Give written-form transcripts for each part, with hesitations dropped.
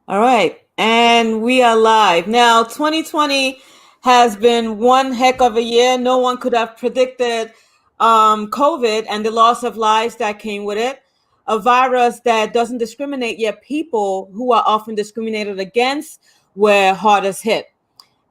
All right. And we are live. Now, 2020 has been one heck of a year. No one could have predicted COVID and the loss of lives that came with it. A virus that doesn't discriminate, yet people who are often discriminated against were hardest hit.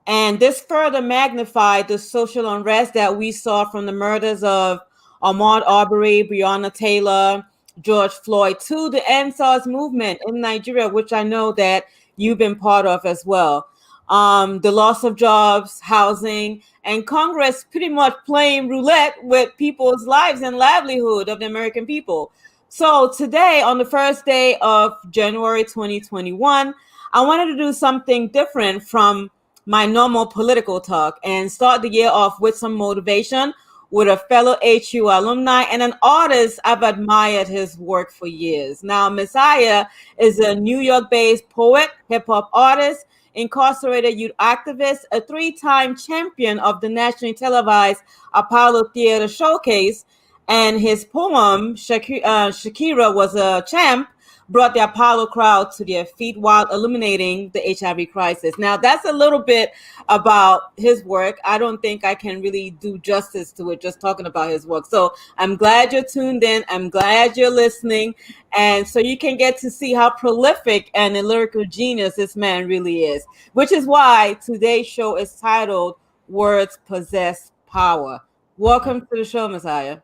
And this further magnified the social unrest that we saw from the murders of Ahmaud Arbery, Breonna Taylor, George Floyd, to the NSAS movement in Nigeria, which I know that you've been part of as well. The loss of jobs, housing, and Congress pretty much playing roulette with people's lives and livelihood of the American people. So today, on the first day of January 2021, I wanted to do something different from my normal political talk and start the year off with some motivation with a fellow HU alumni and an artist I've admired his work for years. Now, Messiah is a New York-based poet, hip-hop artist, incarcerated youth activist, a three-time champion of the nationally televised Apollo Theater Showcase, and his poem, Shareka Was A Champ, brought the Apollo crowd to their feet while illuminating the HIV crisis. Now, that's a little bit about his work. I don't think I can really do justice to it just talking about his work. So I'm glad you're tuned in. I'm glad you're listening. And so you can get to see how prolific and a lyrical genius this man really is, which is why today's show is titled Words Possess Power. Welcome to the show, Messiah.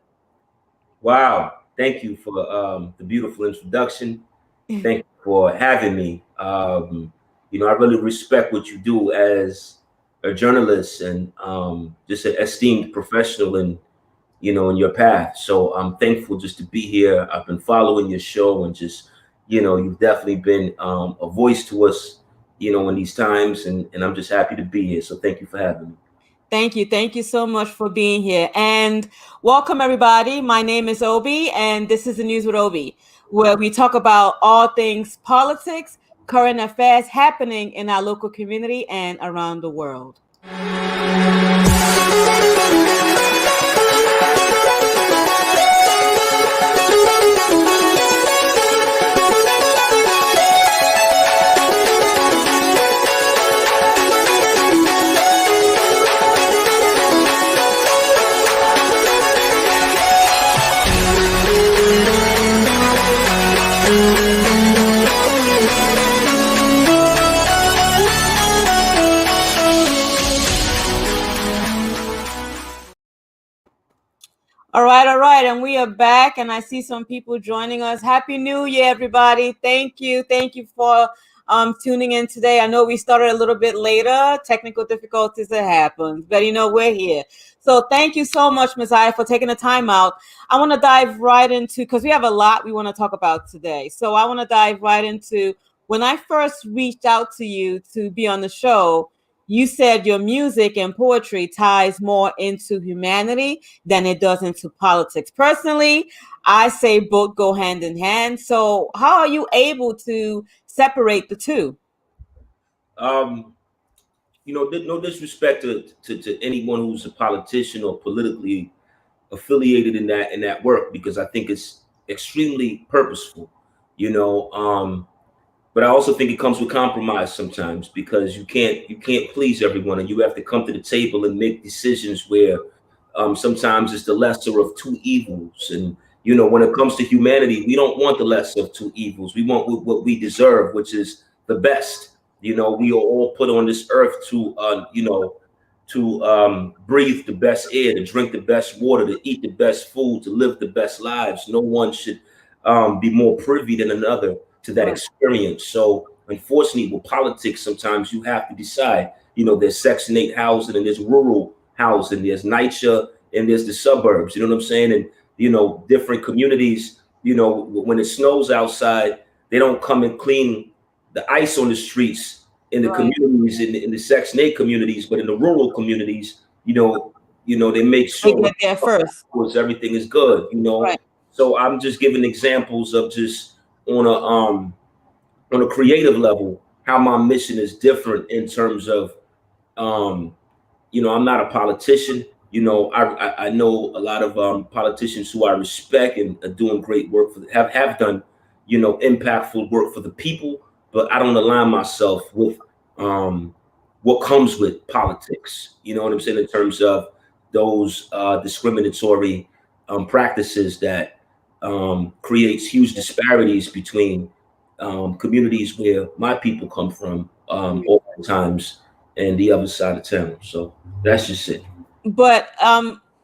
Wow. Thank you for the beautiful introduction. Thank you for having me. I really respect what you do as a journalist and just an esteemed professional in your path. So I'm thankful just to be here. I've been following your show and just, you've definitely been a voice to us, in these times. And I'm just happy to be here. So thank you for having me. Thank you. Thank you so much for being here. And welcome, everybody. My name is Obi, and this is the News with Obi, where we talk about all things politics, current affairs happening in our local community and around the world. All right, and we are back, and I see some people joining us. Happy New Year, everybody. Thank you for tuning in today. I know we started a little bit later, technical difficulties that happen, but we're here. So thank you so much, Messiah, for taking the time out. I want to dive right into, because we have a lot we want to talk about today. So I want to dive right into, when I first reached out to you to be on the show, you said your music and poetry ties more into humanity than it does into politics. Personally, I say both go hand in hand. So how are you able to separate the two? No disrespect to anyone who's a politician or politically affiliated in that work, because I think it's extremely purposeful, but I also think it comes with compromise sometimes, because you can't please everyone, and you have to come to the table and make decisions where sometimes it's the lesser of two evils. And when it comes to humanity, we don't want the lesser of two evils. We want what we deserve, which is the best. We are all put on this earth to breathe the best air, to drink the best water, to eat the best food, to live the best lives. No one should be more privy than another to that experience. So unfortunately, with politics, sometimes you have to decide, there's Section 8 housing, and there's rural housing, there's NYCHA, and there's the suburbs, you know what I'm saying? And, different communities, when it snows outside, they don't come and clean the ice on the streets in the communities, in the Section 8 communities, but in the rural communities, they make sure they get there first. Everything is good, Right. So I'm just giving examples of just on a creative level, how my mission is different in terms of, I'm not a politician. I know a lot of politicians who I respect and are doing great work have done, impactful work for the people. but I don't align myself with um, what comes with politics. You know what I'm saying, in terms of those discriminatory practices that creates huge disparities between communities where my people come from, oftentimes, and the other side of town. So that's just it. But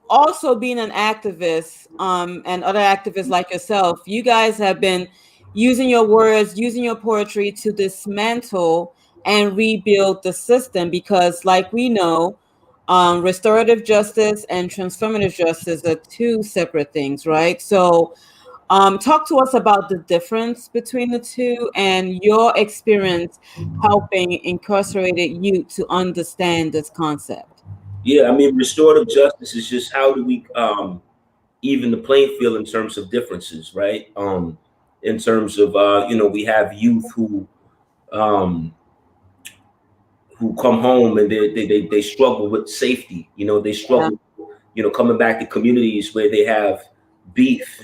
also being an activist, and other activists like yourself, you guys have been using your words, using your poetry to dismantle and rebuild the system, because like we know, restorative justice and transformative justice are two separate things, right? So talk to us about the difference between the two and your experience helping incarcerated youth to understand this concept. Yeah, I mean, restorative justice is just how do we even the playing field in terms of differences, right? In terms of we have youth um, who come home and they struggle with safety. They Yeah, struggle, coming back to communities where they have beef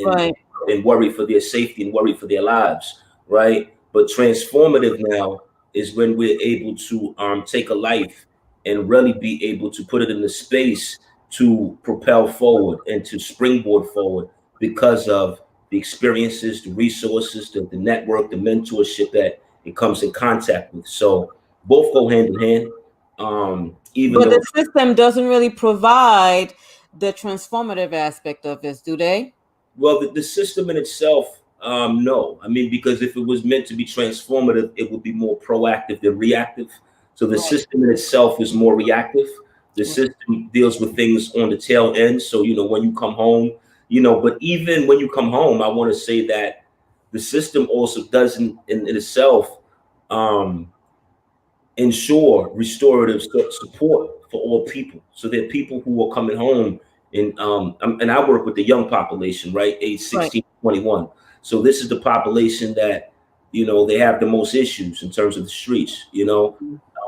right. and worry for their safety and worry for their lives, right? But transformative now is when we're able to take a life and really be able to put it in the space to propel forward and to springboard forward because of the experiences, the resources, the network, the mentorship that it comes in contact with. So both go hand in hand. Even But though, the system doesn't really provide the transformative aspect of this, do they? well, the system in itself, no. I mean, because if it was meant to be transformative, it would be more proactive than reactive. So the Right. system in itself is more reactive. The Right. system deals with things on the tail end. So, when you come home, but even when you come home, I want to say that the system also doesn't in itself um, ensure restorative support for all people. So there are people who are coming home, and I work with the young population, right, age Right. 16 to 21. So this is the population that they have the most issues in terms of the streets.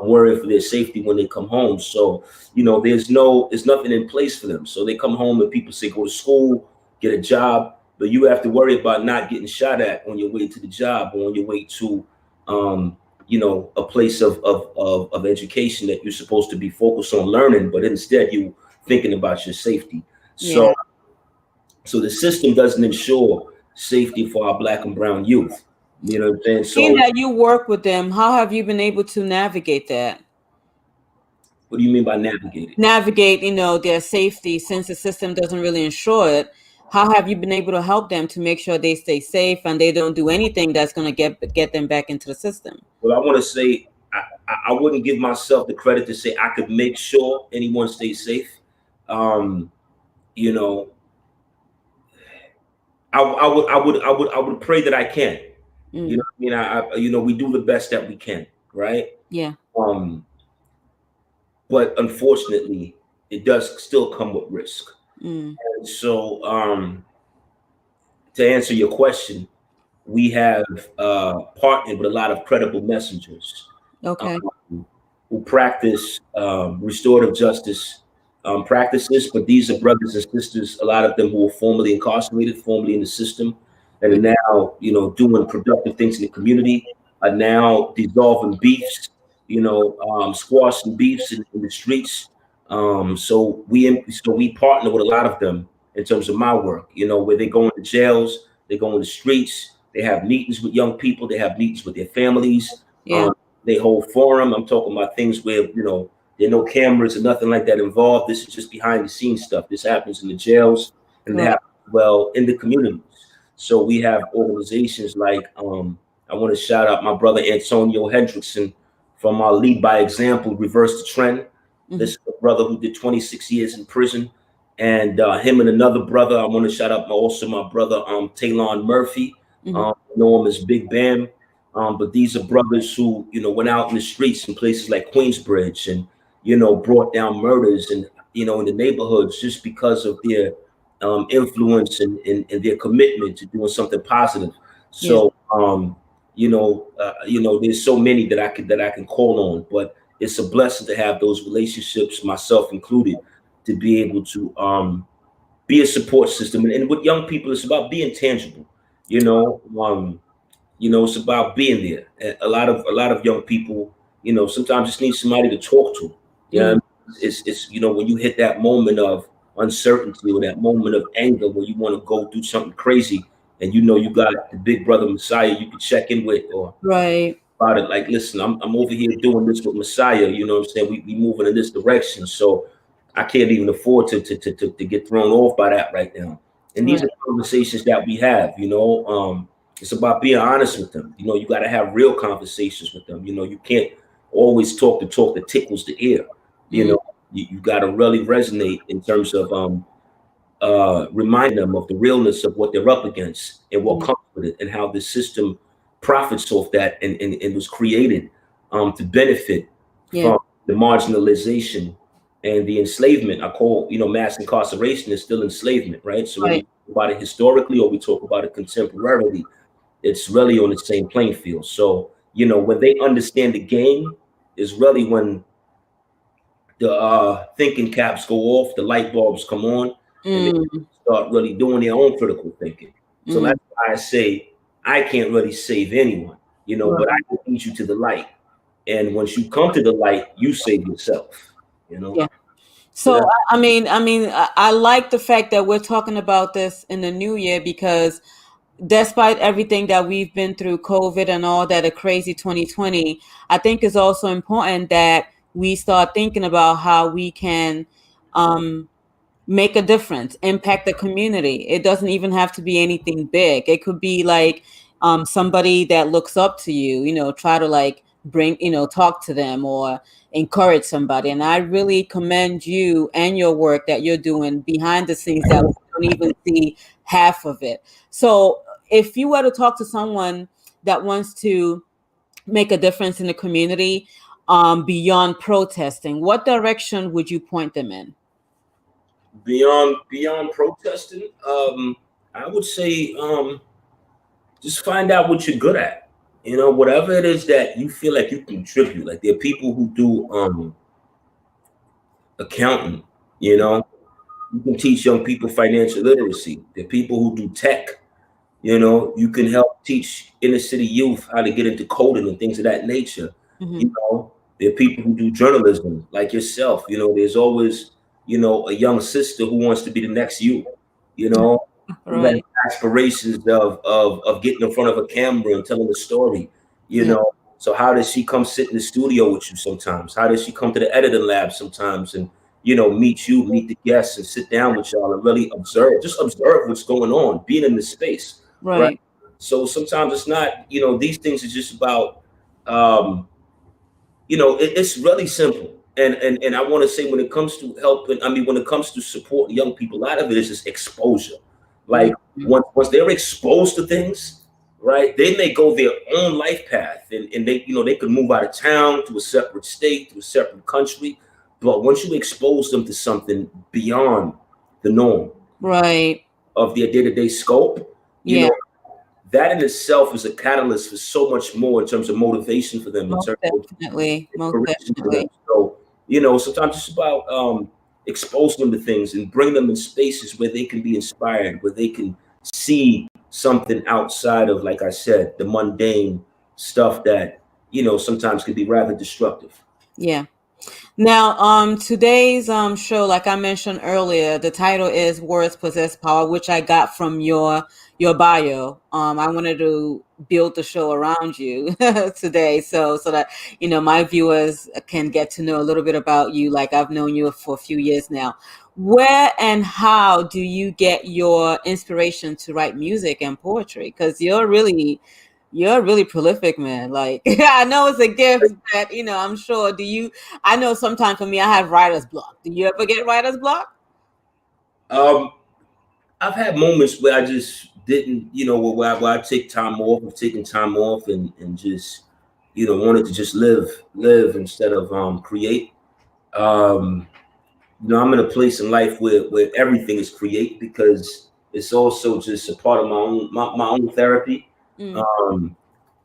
I'm worried for their safety when they come home. So there's nothing in place for them. So they come home and people say go to school, get a job, but you have to worry about not getting shot at on your way to the job or on your way to um, a place of education that you're supposed to be focused on learning, but instead you thinking about your safety. Yeah. So the system doesn't ensure safety for our black and brown youth. You know what I'm saying? Being So that you work with them, how have you been able to navigate that? what do you mean by navigating? Navigate, their safety, since the system doesn't really ensure it. How have you been able to help them to make sure they stay safe and they don't do anything that's going to get them back into the system? Well, I want to say I wouldn't give myself the credit to say I could make sure anyone stays safe. Um, you know, I would pray that I can. You know Mm, what I mean? We do the best that we can, right? yeah. Um, but unfortunately, it does still come with risk. Mm, And so, to answer your question, we have partnered with a lot of credible messengers okay. um, who practice restorative justice practices. But these are brothers and sisters, a lot of them who were formerly incarcerated, formerly in the system, and are now, doing productive things in the community, are now dissolving beefs, squashing beefs in the streets. So we partner with a lot of them in terms of my work, where they go into jails, they go in the streets, they have meetings with young people, they have meetings with their families. Yeah. They hold forum. I'm talking about things where, there are no cameras or nothing like that involved. This is just behind the scenes stuff. This happens in the jails and it Right. happens, well, in the communities. So we have organizations like, I want to shout out my brother Antonio Hendrickson from Lead by Example, Reverse the Trend. This Hmm. is a brother who did 26 years in prison. And him and another brother, I want to shout out also my brother Taylon Murphy. Hmm. I know him as Big Bam. But these are brothers who, went out in the streets in places like Queensbridge and, brought down murders and, in the neighborhoods just because of their influence and their commitment to doing something positive. Yeah. So, there's so many that I can call on, but it's a blessing to have those relationships, myself included, to be able to be a support system. And with young people, it's about being tangible. You know, um, You know, it's about being there. And a lot of young people, you know, sometimes just need somebody to talk to. Yeah, you know, it's you know, when you hit that moment of uncertainty or that moment of anger where you want to go do something crazy, and you know you got the big brother Messiah you can check in with, or Right. about it. Like, listen, I'm over here doing this with Messiah. You know what I'm saying? We moving in this direction. So I can't even afford to get thrown off by that right now. And these Right. are conversations that we have, you know. It's about being honest with them. You know, you got to have real conversations with them. You know, you can't always talk the talk that tickles the ear. You Mm, know, you got to really resonate in terms of remind them of the realness of what they're up against and what mm, comes with it, and how the system profits off that, and was created to benefit yeah. from the marginalization and the enslavement. I call, you know, mass incarceration is still enslavement, right? So whether we Right. talk about it historically or we talk about it contemporarily, it's really on the same playing field. So, you know, when they understand the game is really when the thinking caps go off, the light bulbs come on, and they Mm, start really doing their own critical thinking. So mm, that's why I say I can't really save anyone, you know, but I right. can lead you to the light. And once you come to the light, you save yourself, you know. Yeah. So So that's I like the fact that we're talking about this in the new year because despite everything that we've been through, COVID and all that, a crazy 2020, I think it's also important that we start thinking about how we can um, make a difference, impact the community. It doesn't even have to be anything big. It could be like somebody that looks up to you, try to like bring, talk to them or encourage somebody. And I really commend you and your work that you're doing behind the scenes that we don't even see half of it. So if you were to talk to someone that wants to make a difference in the community beyond protesting, what direction would you point them in? beyond protesting. I would say just find out what you're good at. You know, whatever it is that you feel like you contribute. Like, there are people who do accounting, you know. You can teach young people financial literacy. There are people who do tech. You know, you can help teach inner city youth how to get into coding and things of that nature. Hmm. You know, there are people who do journalism like yourself. You know, there's always, you know, a young sister who wants to be the next you, you know, who has Right. aspirations of getting in front of a camera and telling a story, you Yeah. know. So how does she come sit in the studio with you sometimes? How does she come to the editing lab sometimes and, you know, meet you, meet the guests and sit down with y'all and really observe, just observe what's going on, being in the space, right? Right. So sometimes it's not, you know, these things is just about, um, you know, it's really simple. And I want to say, when it comes to helping, I mean, when it comes to supporting young people, a lot of it is just exposure. Like, Mhm. once they're exposed to things, right, they may go their own life path, and they, you know, they could move out of town to a separate state, to a separate country. But once you expose them to something beyond the norm Right. of their day-to-day scope, you Yeah. know, that in itself is a catalyst for so much more in terms of motivation for them, in Most terms of definitely. Most inspiration for them. definitely. So, you know, sometimes it's about exposing them to things and bring them in spaces where they can be inspired, where they can see something outside of, like I said, the mundane stuff that, you know, sometimes can be rather destructive. Yeah. Now, today's show, like I mentioned earlier, the title is "Words Possess Power," which I got from your bio. I wanted to build the show around you today, so that my viewers can get to know a little bit about you. Like I've known you for a few years now. Where and how do you get your inspiration to write music and poetry? Because you're really prolific, man. Like I know it's a gift that I'm sure. I know sometimes for me, I have writer's block. Do you ever get writer's block? Um, I've had moments where I just didn't, you know, where I take time off, of taking time off, and just, you know, wanted to just live instead of create. Um, you know, I'm in a place in life where everything is create, because it's also just a part of my own therapy. Mm, Um,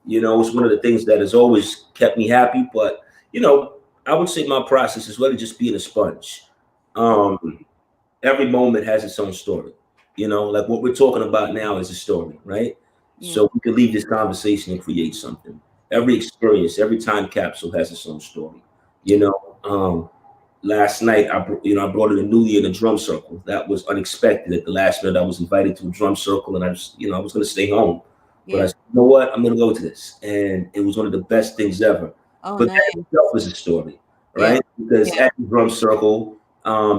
you know, it's one of the things that has always kept me happy. But, you know, I would say my process is really just being a sponge. Um, every moment has its own story. You know, like what we're talking about now is a story, right? Yeah. So we can leave this conversation and create something. Every experience, every time capsule has its own story. You know, last night I brought in a New Year in a drum circle. That was unexpected. At the last minute, I was invited to a drum circle, and I was going to stay home, but I Yeah. said, you know what, I'm going to go to this, and it was one of the best things ever. Oh, But that nice. itself is a story, Yeah. right? Because Yeah. at the drum circle,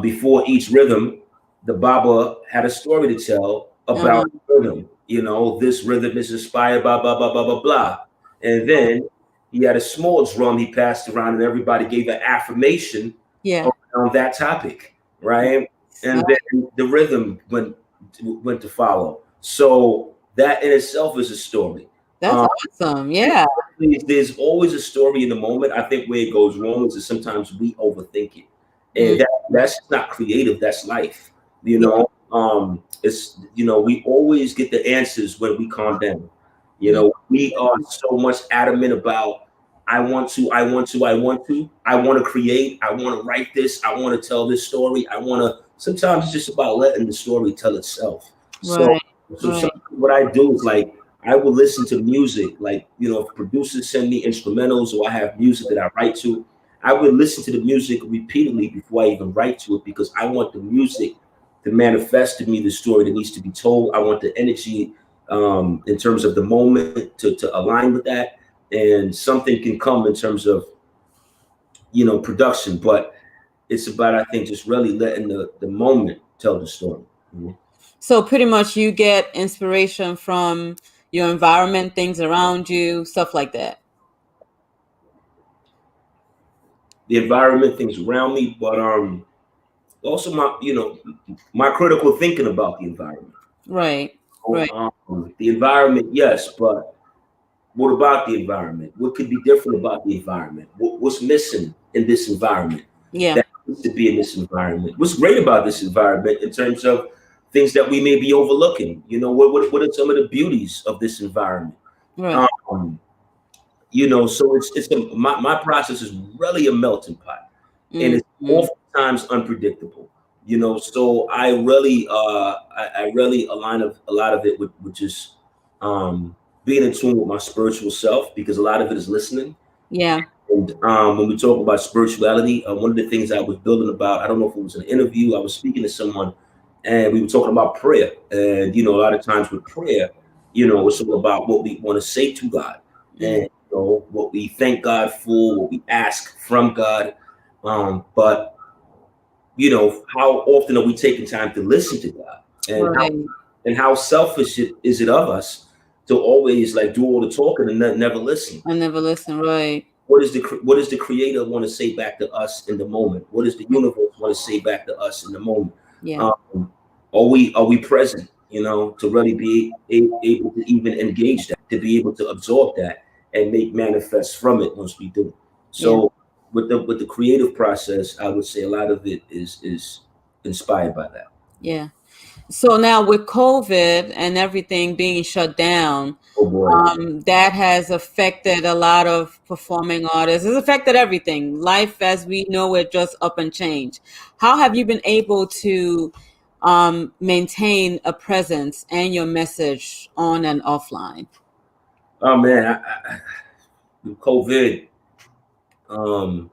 before each rhythm, the Baba had a story to tell Uh-huh. about rhythm. You know, this rhythm is inspired by blah blah blah blah blah, and then he had a small drum he passed around, and everybody gave an affirmation Yeah. on that topic, right? Uh, And then the rhythm went to follow. So that in itself is a story. that's Um, awesome. Yeah. there's always a story in the moment. I think where it goes wrong is that sometimes we overthink it, Mm, and that's not creative. That's life. You yeah. know, it's we always get the answers when we calm down. You Mm, know, we are so much adamant about I want to, I want to, I want to, I want to create, I want to write this, I want to tell this story, I want to. Sometimes it's just about letting the story tell itself. So, right. some, Right. what I do is like I will listen to music, like, if producers send me instrumentals or I have music that I write to, I would listen to the music repeatedly before I even write to it because I want the music to manifest to me the story that needs to be told. I want the energy in terms of the moment to align with that. And something can come in terms of, production, but it's about, I think, just really letting the moment tell the story. So pretty much you get inspiration from your environment, things around you, stuff like that. The environment, things around me, but also my critical thinking about the environment. Right. So, Right. the environment, yes, but what about the environment? What could be different about the environment? What's missing in this environment Yeah. that needs to be in this environment? What's great about this environment in terms of things that we may be overlooking? What are some of the beauties of this environment? Right. Um, so my process is really a melting pot, and it's Mm-hmm. oftentimes unpredictable. So I really align a lot of it with just being in tune with my spiritual self, because a lot of it is listening. Yeah. And when we talk about spirituality, one of the things I was building about, I don't know if it was an interview, I was speaking to someone, and we were talking about prayer. And a lot of times with prayer, it's all about what we want to say to God, Mm, and what we thank God for, what we ask from God. But how often are we taking time to listen to God, and right. how selfish is it of us to always like do all the talking and never listen? I never listen. Right. What does the creator want to say back to us in the moment? What does the universe want to say back to us in the moment? Yeah. Um, are we present? To really be able to even engage that, to be able to absorb that and make manifest from it once we do. Yeah. So with the creative process, I would say a lot of it is inspired by that. Yeah. So now with COVID and everything being shut down, Oh boy. that has affected a lot of performing artists. It's affected everything. Life as we know it just up and change. How have you been able to maintain a presence and your message on and offline? Oh man, with COVID, um,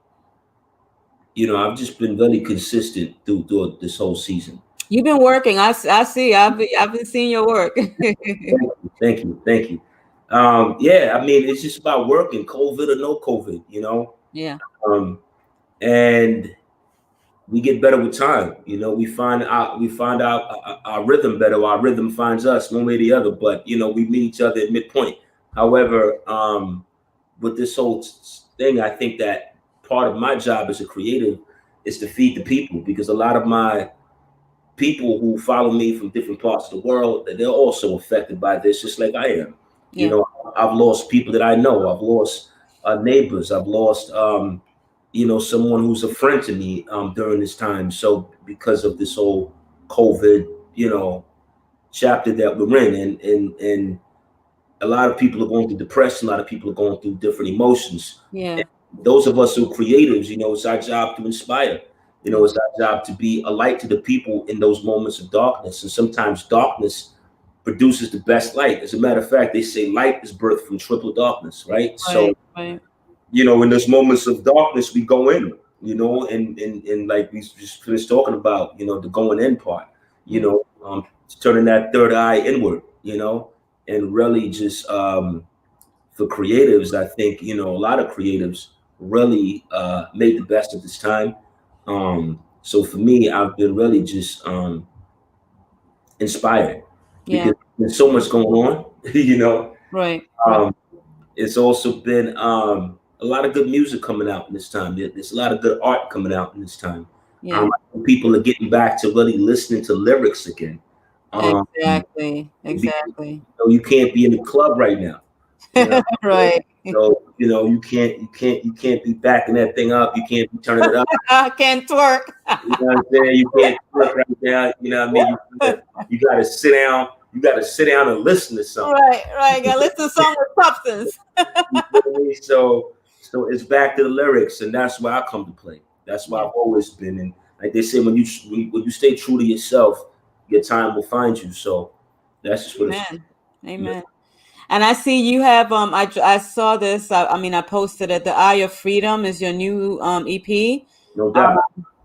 I've just been very consistent through this whole season. You've been working. I see. I've been seeing your work. Thank you. Yeah, I mean, it's just about working, COVID or no COVID, Yeah. um, and we get better with time. We find out our rhythm better. Our rhythm finds us one way or the other, but we meet each other at midpoint. However, with this whole thing, I think that part of my job as a creative is to feed the people, because a lot of my people who follow me from different parts of the world, they're also affected by this, just like I am. You Yeah. know, I've lost people that I know. I've lost neighbors. I've lost, someone who's a friend to me during this time. So because of this whole COVID, chapter that we're in, and a lot of people are going through depression. A lot of people are going through different emotions. Yeah. And those of us who are creatives, it's our job to inspire. Yeah. It's our job to be a light to the people in those moments of darkness. And sometimes darkness produces the best light. As a matter of fact, they say light is birthed from triple darkness, right? So, Right. in those moments of darkness, we go in, and like we just finished talking about, the going in part, turning that third eye inward, and really just for creatives, I think, a lot of creatives really made the best of this time. So for me, I've been really just inspired Yeah. because there's so much going on, Right. Um, it's also been a lot of good music coming out in this time. There's a lot of good art coming out in this time. Yeah. People are getting back to really listening to lyrics again. Exactly. Because, Exactly. you can't be in the club right now. You know, Right. so you can't be backing that thing up. You can't be turning it up. I can't twerk. You know what I'm saying? You can't work right now. You know what I mean? You gotta sit down. You gotta sit down and listen to something. Right. Gotta listen to song with substance. You know what I mean? So it's back to the lyrics, and that's where I come to play. That's why I've always been. And like they say, when you stay true to yourself, your time will find you. So that's just what it's. Amen. And I see you have I saw this. I mean, I posted it. The Eye of Freedom is your new EP. No doubt.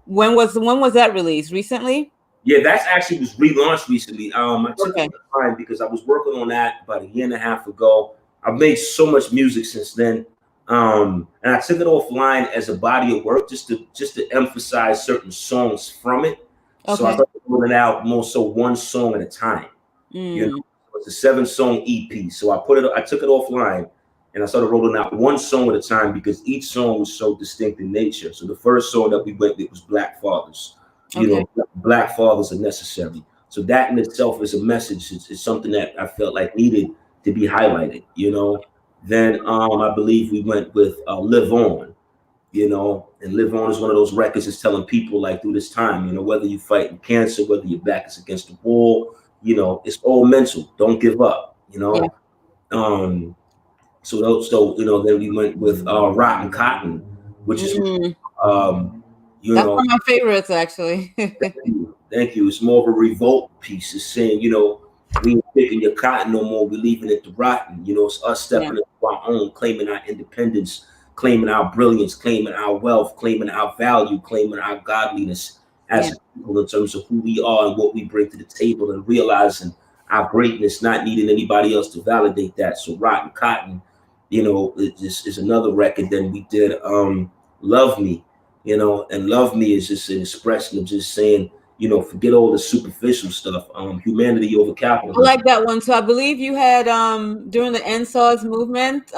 When was that released? Recently? Yeah, that's actually was relaunched recently. I took Okay. it time because I was working on that about a year and a half ago. I've made so much music since then. And I took it offline as a body of work just to emphasize certain songs from it. So I Okay. started putting out more so one song at a time. It's a 7-song EP. So I took it offline and I started rolling out one song at a time because each song was so distinct in nature. So the first song that we went with was Black Fathers. Okay. Black fathers are necessary. So that in itself is a message. It's something that I felt like needed to be highlighted. Then I believe we went with Live On. And Live On is one of those records that's telling people like through this time, whether you fighting cancer, whether your back is against the wall, it's all mental. Don't give up. Yeah. Then we went with Rotten Cotton, which is That's one of my favorites, actually. Thank you. It's more of a revolt piece. It's saying, we ain't picking your cotton no more. We're leaving it to rotten. It's us stepping into our own, claiming our independence, claiming our brilliance, claiming our wealth, claiming our value, claiming our godliness as people in terms of who we are and what we bring to the table, and realizing our greatness, not needing anybody else to validate that. So Rotten Cotton, is another record. Then we did Love Me, and Love Me is just an expression of just saying, forget all the superficial stuff. Humanity over capitalism. I like that one. So I believe you had during the NSARS movement,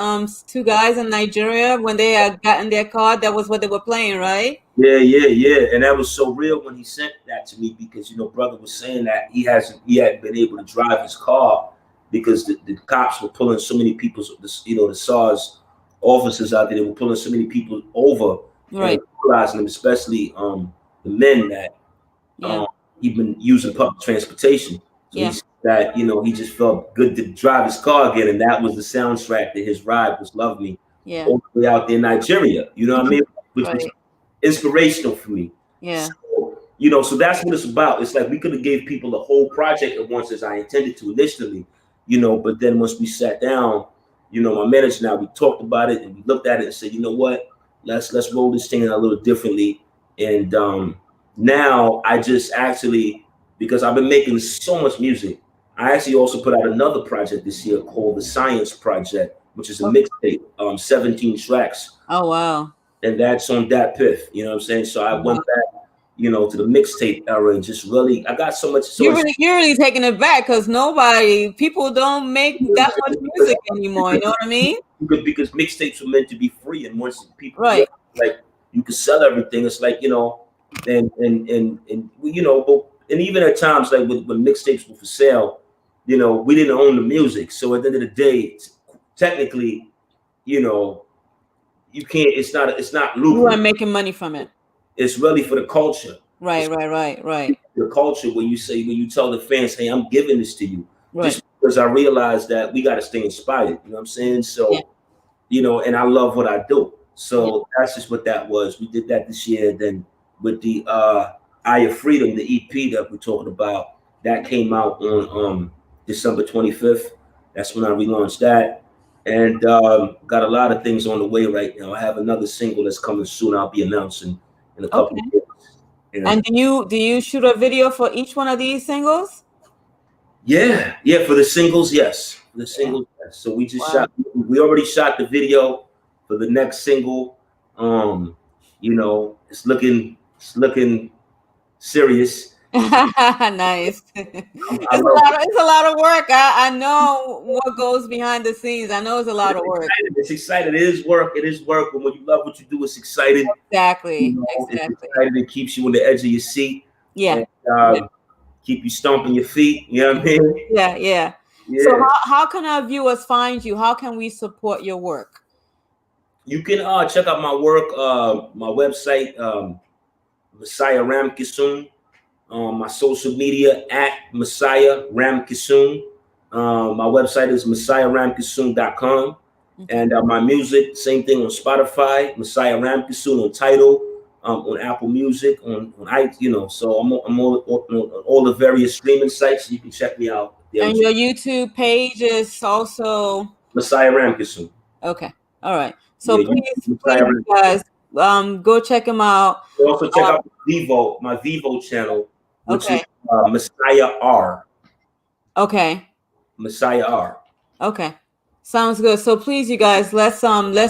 2 guys in Nigeria, when they had gotten their card, that was what they were playing, right? Yeah. And that was so real when he sent that to me because brother was saying that he hadn't been able to drive his car because the cops were pulling so many people, the SARS officers out there, they were pulling so many people over and realizing them, especially the men that even using public transportation. So he said that, he just felt good to drive his car again. And that was the soundtrack that his ride was Love Me all the way out there in Nigeria. You know what I mean? Which was inspirational for me. Yeah. So that's what it's about. It's like we could have gave people the whole project at once as I intended to initially, but then once we sat down, my manager and I, we talked about it and we looked at it and said, you know what, let's roll this thing out a little differently. And now I just actually, because I've been making so much music, I actually also put out another project this year called the Science Project, which is a mixtape, 17 tracks. Oh, wow. And that's on Dat Piff, you know what I'm saying? So I went back, to the mixtape era and just really, I got so much. You're really taking it back because people don't make that much music anymore. You know what I mean? Because mixtapes were meant to be free, and once people like you could sell everything, it's like and even at times like when mixtapes were for sale, we didn't own the music. So at the end of the day, technically, you can't. It's not lucrative. You weren't making money from it. It's really for the culture. Right. The culture when you tell the fans, hey, I'm giving this to you. Right. Just because I realized that we got to stay inspired. You know what I'm saying? So, and I love what I do. So that's just what that was. We did that this year. Then with the Eye of Freedom, the EP that we're talking about, that came out on December 25th. That's when I relaunched that. And got a lot of things on the way right now. I have another single that's coming soon. I'll be announcing in a couple Okay. of days. Yeah. And do you shoot a video for each one of these singles? Yeah, yeah, for the singles, yes. For the Yeah. singles, yes. So Wow. we already shot the video for the next single. You know, it's looking serious. Nice. I love It's a lot of work. I know what goes behind the scenes. I know it's a lot of work. It's exciting. It is work. It is work. But when you love what you do, it's exciting. You Exactly. know, it's Exactly. exciting. It keeps you on the edge of your seat Yeah. and Yeah. keep you stomping your feet. You know what I mean? Yeah. Yeah. So Yeah. how can our viewers find you? How can we support your work? You can check out my work, my website, Messiah Ramkissoon. My social media at Messiah Ramkissoon. My website is messiahramkissoon.com. Okay. And my music, same thing on Spotify, Messiah Ramkissoon on Tidal, on Apple Music, on iTunes, so I'm on all the various streaming sites. You can check me out there. And your YouTube page is also Messiah Ramkissoon. okay. All right. So Yeah, please, Messiah please, you Ramkissoon. guys, go check him out. Also check out my Vivo channel, which is Okay. Messiah R. Okay. Messiah R. Okay. Sounds good. So please, you guys, let's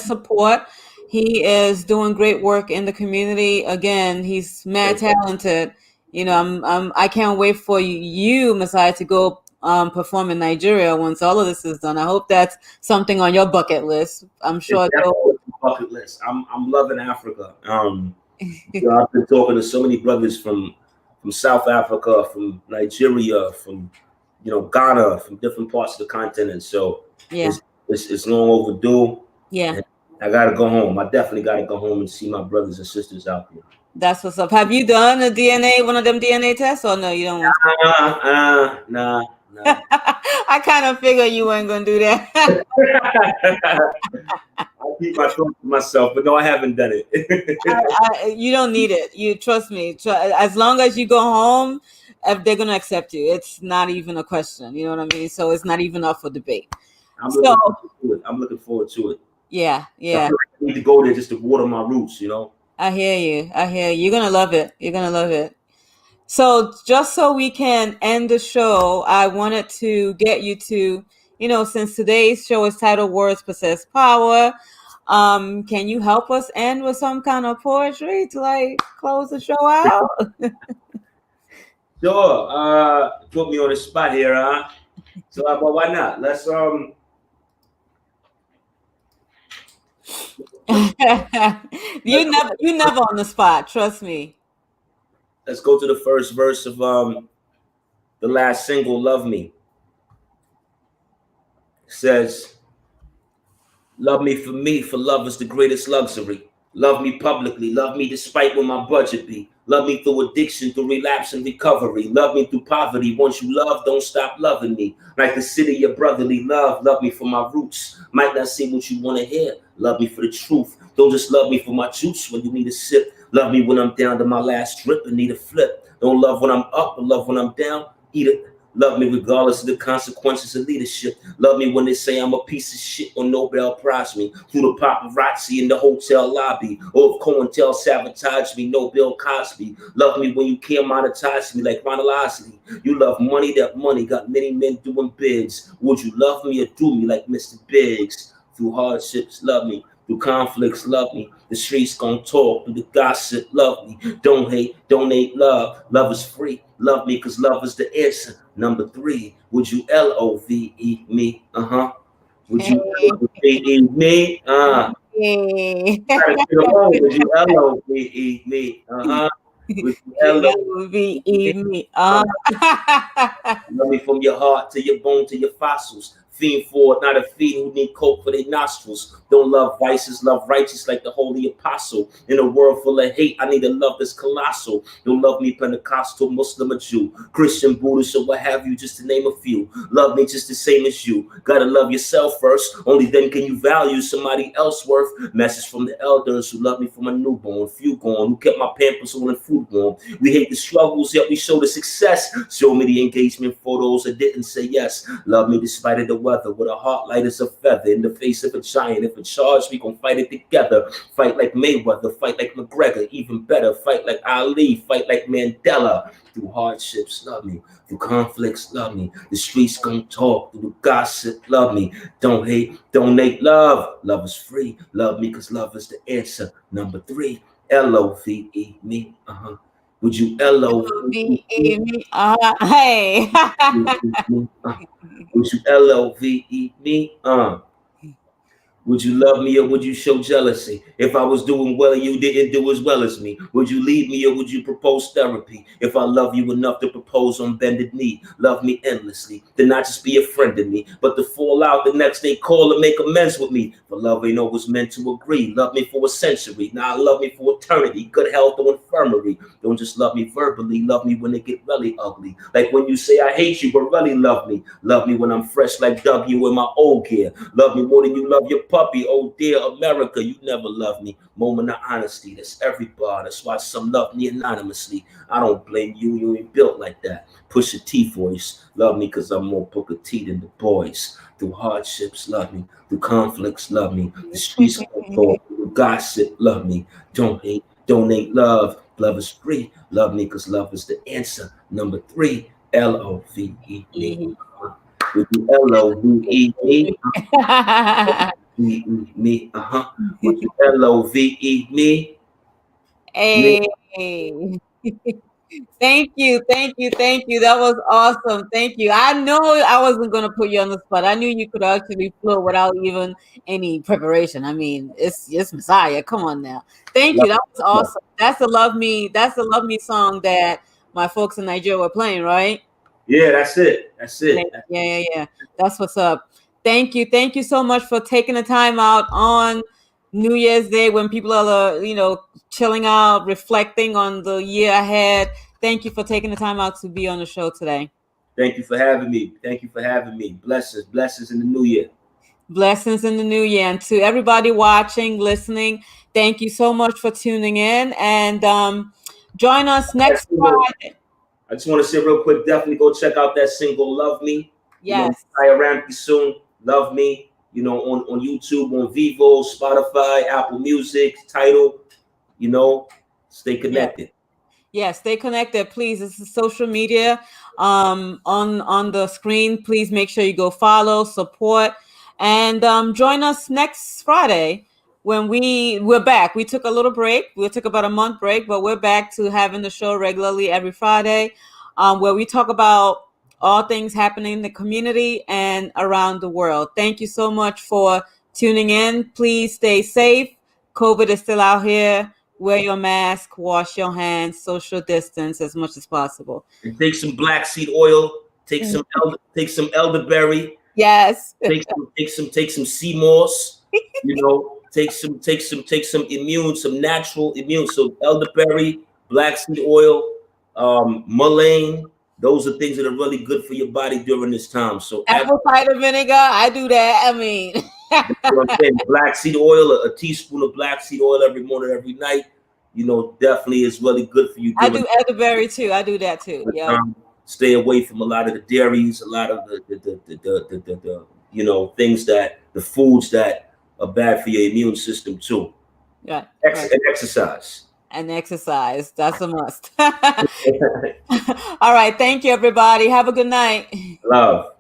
support. He is doing great work in the community. Again, he's mad talented. You know, I can't wait for you, Messiah, to go perform in Nigeria once all of this is done. I hope that's something on your bucket list. I'm It's sure. definitely on my bucket list. I'm loving Africa. You know, I've been talking to so many brothers from South Africa, from Nigeria, from Ghana, from different parts of the continent. So Yeah. it's long overdue. Yeah. And I gotta go home. I definitely gotta go home and see my brothers and sisters out there. That's what's up. Have you done a DNA, one of them DNA tests, or no? You don't want to? Nah. I kind of figured you weren't gonna do that. I keep my thoughts to myself, but no, I haven't done it. You don't need it. You trust me. As long as you go home, they're gonna accept you. It's not even a question. You know what I mean? So it's not even up for debate. I'm looking forward to it. Yeah. I feel like I need to go there just to water my roots. I hear you. You're gonna love it. You're gonna love it. So just so we can end the show, I wanted to get you to, since today's show is titled Words Possess Power, can you help us end with some kind of poetry to close the show out? Sure. Put me on the spot here, huh? So, but why not? Let's you never on the spot, trust me. Let's go to the first verse of the last single, Love Me. It says, love me, for love is the greatest luxury. Love me publicly, love me despite what my budget be. Love me through addiction, through relapse and recovery. Love me through poverty. Once you love, don't stop loving me. Like the city of brotherly love, love me for my roots. Might not say what you want to hear. Love me for the truth. Don't just love me for my juice when you need a sip. Love me when I'm down to my last drip and need a flip. Don't love when I'm up, but love when I'm down. Eat it. Love me regardless of the consequences of leadership. Love me when they say I'm a piece of shit or Nobel Prize me. Through the paparazzi in the hotel lobby. Or if COINTEL sabotage me, no Bill Cosby. Love me when you can't monetize me like Ronald Osley. You love money, that money got many men doing bids. Would you love me or do me like Mr. Biggs? Through hardships, love me. Through conflicts, love me. The streets gon' talk. Through the gossip, love me. Don't hate, donate love. Love is free. Love me, cause love is the answer. Number 3, would you love me? Would you love me? Hey. Would you love me? Would you love me? Love me from your heart to your bone to your fossils. Fiend for it, not a fiend who need coke for their nostrils. Don't love vices, love righteous like the holy apostle. In a world full of hate, I need a love that's colossal. Don't love me Pentecostal, Muslim, or Jew, Christian, Buddhist, or what have you, just to name a few. Love me just the same as you. Gotta love yourself first. Only then can you value somebody else's worth. Message from the elders who love me from a newborn. Few gone, who kept my pampers on and food warm. We hate the struggles, yet we show the success. Show me the engagement photos that didn't say yes. Love me despite of the weather, with a heart light as a feather. In the face of a giant, if a charge, we gon' fight it together. Fight like Mayweather, fight like McGregor. Even better, fight like Ali, fight like Mandela. Through hardships, love me. Through conflicts, love me. The streets gon' talk. Through the gossip, love me. Don't hate, donate, love. Love is free. Love me, cause love is the answer. Number 3, L-O-V-E, me. Would you L-O-V-E me? Hey. Would you L-O-V-E me? Would you love me or would you show jealousy? If I was doing well and you didn't do as well as me, would you leave me or would you propose therapy? If I love you enough to propose on bended knee, love me endlessly, then not just be a friend of me, but to fall out the next day, call and make amends with me. For love ain't always meant to agree. Love me for a century, now love me for eternity. Good health or infirmary. Don't just love me verbally, love me when it get really ugly. Like when you say I hate you, but really love me. Love me when I'm fresh like W in my old gear. Love me more than you love your puppy. Oh dear America, you never loved me. Moment of honesty, that's everybody. That's why some love me anonymously. I don't blame you, you ain't built like that. Push a T voice, love me cause I'm more Booker T than the boys. Through hardships, love me. Through conflicts, love me. The streets talk, through gossip, love me. Don't hate, donate, love. Love is free, love me cause love is the answer. Number 3, L-O-V-E me. Would you L-O-V-E me? Me, Would you L-O-V-E me? Hey. Thank you. That was awesome. Thank you. I know I wasn't going to put you on the spot. I knew you could actually flow without even any preparation. I mean, it's Messiah. Come on now. Thank you. That was awesome. That's a love me song that my folks in Nigeria were playing, right? Yeah, that's it. Yeah. That's what's up. Thank you so much for taking the time out on New Year's Day when people are, chilling out, reflecting on the year ahead. Thank you for taking the time out to be on the show today. Thank you for having me. Blessings in the new year. Blessings in the new year. And to everybody watching, listening, thank you so much for tuning in. And join us next Friday. I just want to say real quick, definitely go check out that single, Love Me. Yes. Messiah Ramkissoon, Love Me. On YouTube, on Vivo, Spotify, Apple Music, Tidal. Stay connected. Yeah, stay connected, please. This is social media on the screen. Please make sure you go follow, support, and join us next Friday when we're back. We took a little break. We took about a month break, but we're back to having the show regularly every Friday, where we talk about all things happening in the community and around the world. Thank you so much for tuning in. Please stay safe. COVID is still out here. Wear your mask, wash your hands, social distance as much as possible. And take some black seed oil. Take some elderberry. Yes. Take some sea moss. Take some natural immune. So elderberry, black seed oil, mullein. Those are things that are really good for your body during this time. So apple cider vinegar, I do that. I mean, black seed oil, a teaspoon of black seed oil every morning, every night. Definitely is really good for you. I do elderberry too. I do that too. Yeah. Stay away from a lot of the dairies, a lot of the things that the foods that are bad for your immune system too. Yeah. And exercise. And exercise. That's a must. All right. Thank you, everybody. Have a good night. Love.